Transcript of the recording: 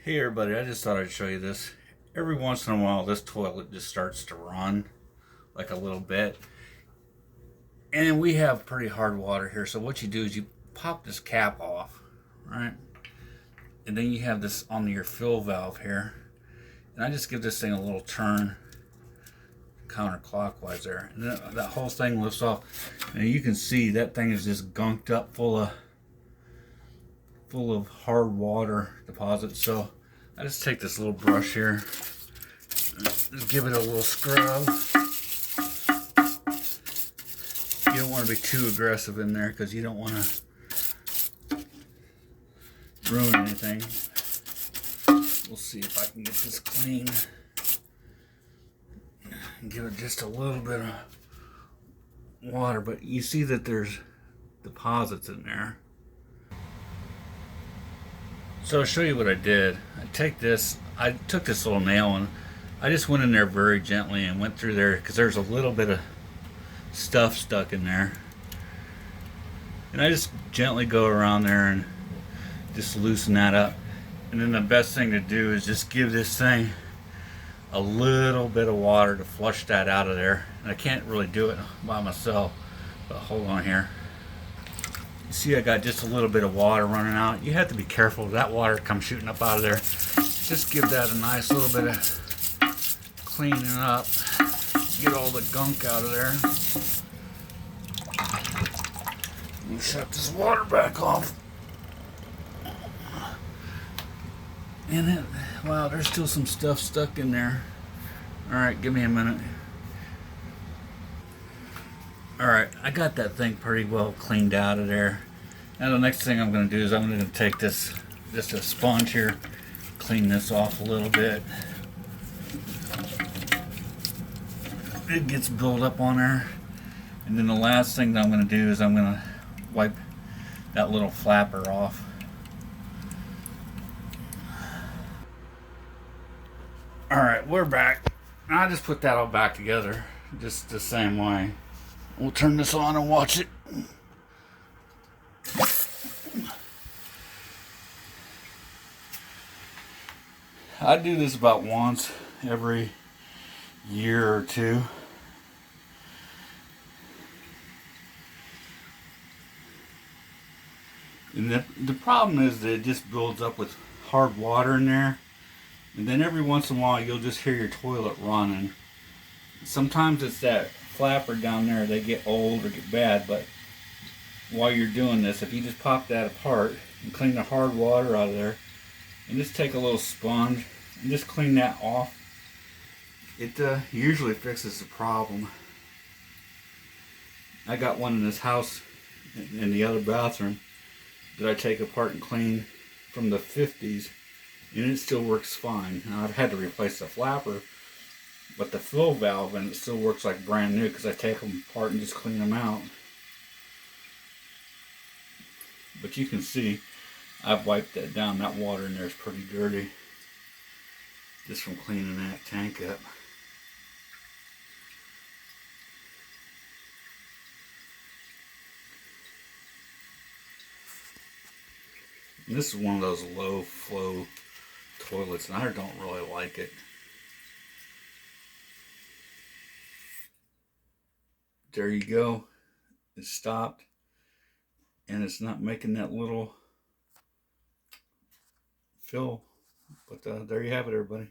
Hey everybody, I just thought I'd show you this. Every once in a while this toilet just starts to run like a little bit. And we have pretty hard water here, so what you do is you pop this cap off, right? And then you have this on your fill valve here. And I just give this thing a little turn counterclockwise there. And then that whole thing lifts off. And you can see that thing is just gunked up full of hard water deposits. So I just take this little brush here, just give it a little scrub. You don't want to be too aggressive in there because you don't want to ruin anything. We'll see if I can get this clean. Give it just a little bit of water, but you see that there's deposits in there. So I'll show you what I did. I took this little nail and I just went in there very gently and went through there because there's a little bit of stuff stuck in there. And I just gently go around there and just loosen that up. And then the best thing to do is just give this thing a little bit of water to flush that out of there. And I can't really do it by myself, but hold on here. You see I got just a little bit of water running out. You have to be careful if that water comes shooting up out of there. Just give that a nice little bit of cleaning up. Get all the gunk out of there. Let me shut this water back off. And wow, there's still some stuff stuck in there. Alright, give me a minute. Alright, I got that thing pretty well cleaned out of there. Now the next thing I'm going to do is I'm going to take this, just a sponge here, clean this off a little bit. It gets built up on there. And then the last thing that I'm going to do is I'm going to wipe that little flapper off. Alright, we're back. I just put that all back together, just the same way. We'll turn this on and watch it. I do this about once every year or two. And the problem is that it just builds up with hard water in there. And then every once in a while you'll just hear your toilet running. Sometimes it's that flapper down there, they get old or get bad, but while you're doing this, if you just pop that apart and clean the hard water out of there, and just take a little sponge and just clean that off, it usually fixes the problem. I got one in this house in the other bathroom that I take apart and clean from the 50s, and it still works fine. Now I've had to replace the flapper, but the fill valve and it still works like brand new because I take them apart and just clean them out. But you can see I've wiped that down. That water in there is pretty dirty just from cleaning that tank up. And this is one of those low flow toilets and I don't really like it. There you go. It stopped and it's not making that little fill. But there you have it, everybody.